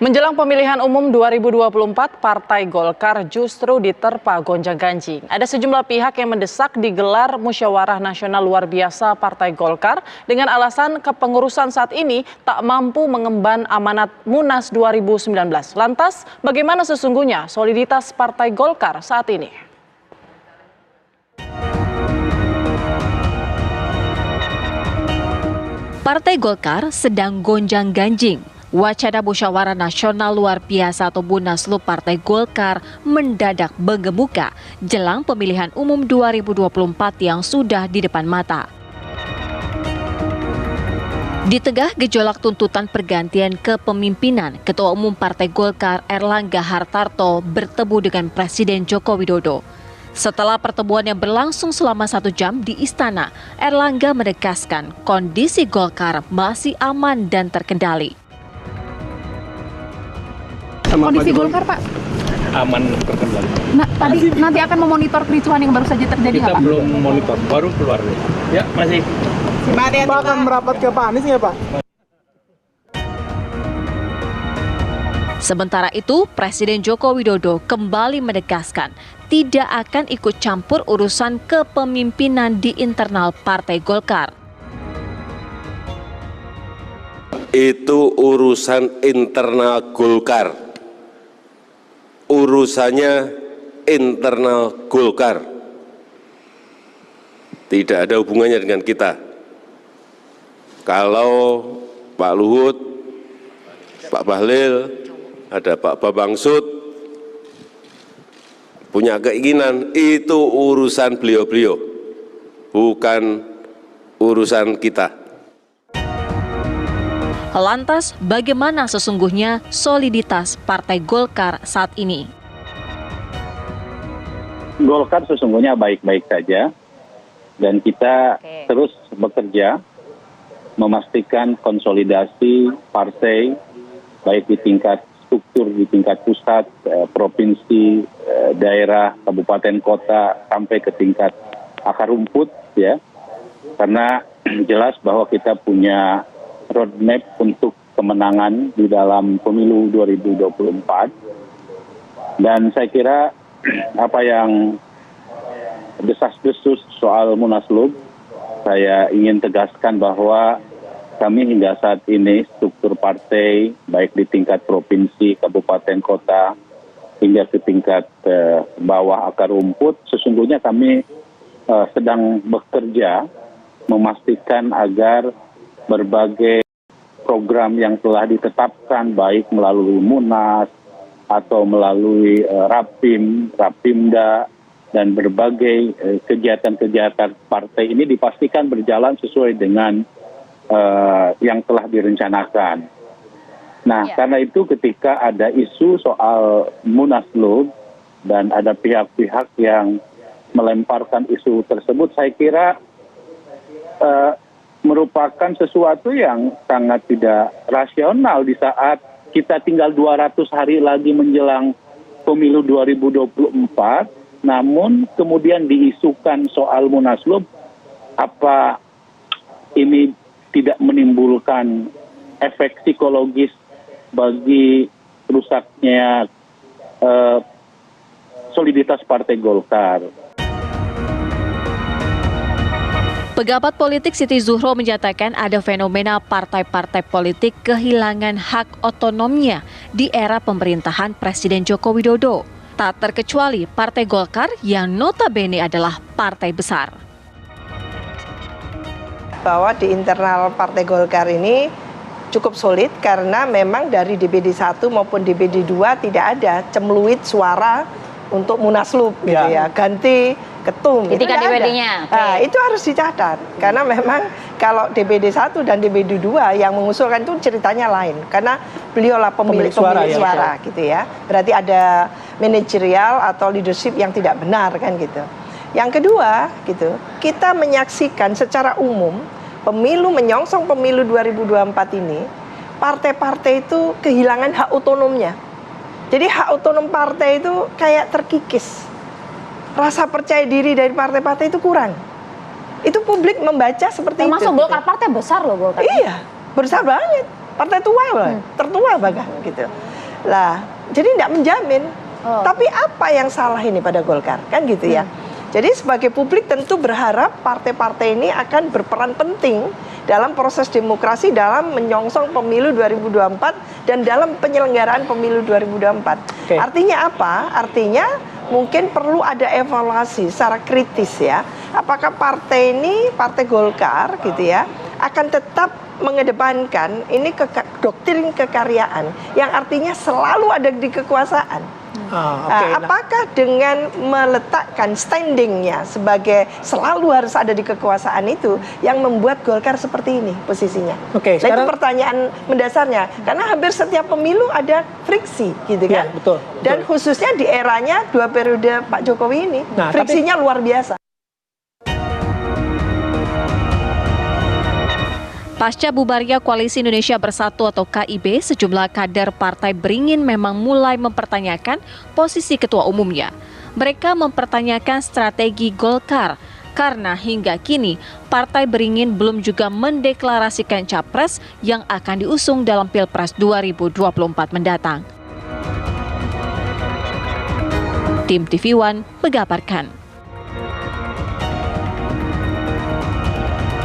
Menjelang pemilihan umum 2024, Partai Golkar justru diterpa gonjang-ganjing. Ada sejumlah pihak yang mendesak digelar musyawarah nasional luar biasa Partai Golkar dengan alasan kepengurusan saat ini tak mampu mengemban amanat Munas 2019. Lantas, bagaimana sesungguhnya soliditas Partai Golkar saat ini? Partai Golkar sedang gonjang-ganjing. Wacana musyawarah nasional luar biasa atau Munaslup Partai Golkar mendadak menggemuka jelang pemilihan umum 2024 yang sudah di depan mata. Di tengah gejolak tuntutan pergantian kepemimpinan, Ketua Umum Partai Golkar Erlangga Hartarto bertemu dengan Presiden Joko Widodo. Setelah pertemuan yang berlangsung selama 1 jam di Istana, Erlangga menegaskan kondisi Golkar masih aman dan terkendali. Kondisi Golkar, Pak? Aman, terkendali. Nah, nanti akan memonitor kericuhan yang baru saja terjadi, Kita Pak? belum monitor, baru keluar. Ya, masih. Pak akan merapat ke Pak Anies nggak, Pak? Sementara itu, Presiden Joko Widodo kembali menegaskan tidak akan ikut campur urusan kepemimpinan di internal Partai Golkar. Itu urusan internal Golkar. Urusannya internal Golkar. Tidak ada hubungannya dengan kita. Kalau Pak Luhut, Pak Bahlil, ada Pak Bambang Sud, punya keinginan, itu urusan beliau-beliau, bukan urusan kita. Lantas, bagaimana sesungguhnya soliditas Partai Golkar saat ini? Golkar sesungguhnya baik-baik saja, dan kita terus bekerja memastikan konsolidasi partai, baik di tingkat struktur, di tingkat pusat, provinsi, daerah, kabupaten, kota, sampai ke tingkat akar rumput, ya. Karena jelas bahwa kita punya roadmap untuk kemenangan di dalam pemilu 2024. Dan saya kira apa yang desas-desus soal Munaslup, saya ingin tegaskan bahwa kami hingga saat ini struktur partai, baik di tingkat provinsi, kabupaten, kota, hingga ke tingkat bawah akar rumput, sesungguhnya kami sedang bekerja memastikan agar berbagai program yang telah ditetapkan baik melalui Munas atau melalui Rapim, Rapimda, dan berbagai kegiatan-kegiatan partai ini dipastikan berjalan sesuai dengan yang telah direncanakan. Nah, karena itu ketika ada isu soal Munaslup dan ada pihak-pihak yang melemparkan isu tersebut, saya kira merupakan sesuatu yang sangat tidak rasional di saat kita tinggal 200 hari lagi menjelang pemilu 2024, namun kemudian diisukan soal Munaslup. Apa ini tidak menimbulkan efek psikologis bagi rusaknya soliditas Partai Golkar? Pegabat politik Siti Zuhro menyatakan ada fenomena partai-partai politik kehilangan hak otonomnya di era pemerintahan Presiden Joko Widodo. Tak terkecuali Partai Golkar yang notabene adalah partai besar. Bahwa di internal Partai Golkar ini cukup solid karena memang dari DPD 1 maupun DPD 2 tidak ada cemluit suara untuk Munaslup gitu ya. Ganti ketum. Di tingkat DPD-nya. Nah, itu harus dicatat karena memang kalau DPD 1 dan DPD 2 yang mengusulkan itu ceritanya lain karena beliaulah pemilik suara gitu ya. Berarti ada manajerial atau leadership yang tidak benar kan gitu. Yang kedua gitu, kita menyaksikan secara umum pemilu menyongsong pemilu 2024 ini, partai-partai itu kehilangan hak otonomnya. Jadi hak otonom partai itu kayak terkikis. Rasa percaya diri dari partai-partai itu kurang. Itu publik membaca seperti itu. Termasuk Golkar, partai besar loh Golkar. Iya, besar banget. partai tua loh, tertua bahkan gitu. Lah, jadi tidak menjamin. Tapi apa yang salah ini pada Golkar, kan gitu ya. Jadi sebagai publik tentu berharap partai-partai ini akan berperan penting dalam proses demokrasi, dalam menyongsong pemilu 2024 dan dalam penyelenggaraan pemilu 2024. Artinya apa? Artinya mungkin perlu ada evaluasi secara kritis ya. Apakah partai ini, Partai Golkar gitu ya, akan tetap mengedepankan ini doktrin kekaryaan yang artinya selalu ada di kekuasaan. Apakah dengan meletakkan standingnya sebagai selalu harus ada di kekuasaan itu yang membuat Golkar seperti ini posisinya? Itu pertanyaan mendasarnya, karena hampir setiap pemilu ada friksi gitu kan? Dan khususnya di eranya 2 periode Pak Jokowi ini, friksinya luar biasa. Pasca bubarnya Koalisi Indonesia Bersatu atau KIB, sejumlah kader Partai Beringin memang mulai mempertanyakan posisi ketua umumnya. Mereka mempertanyakan strategi Golkar karena hingga kini Partai Beringin belum juga mendeklarasikan capres yang akan diusung dalam Pilpres 2024 mendatang. Tim TV One mengabarkan.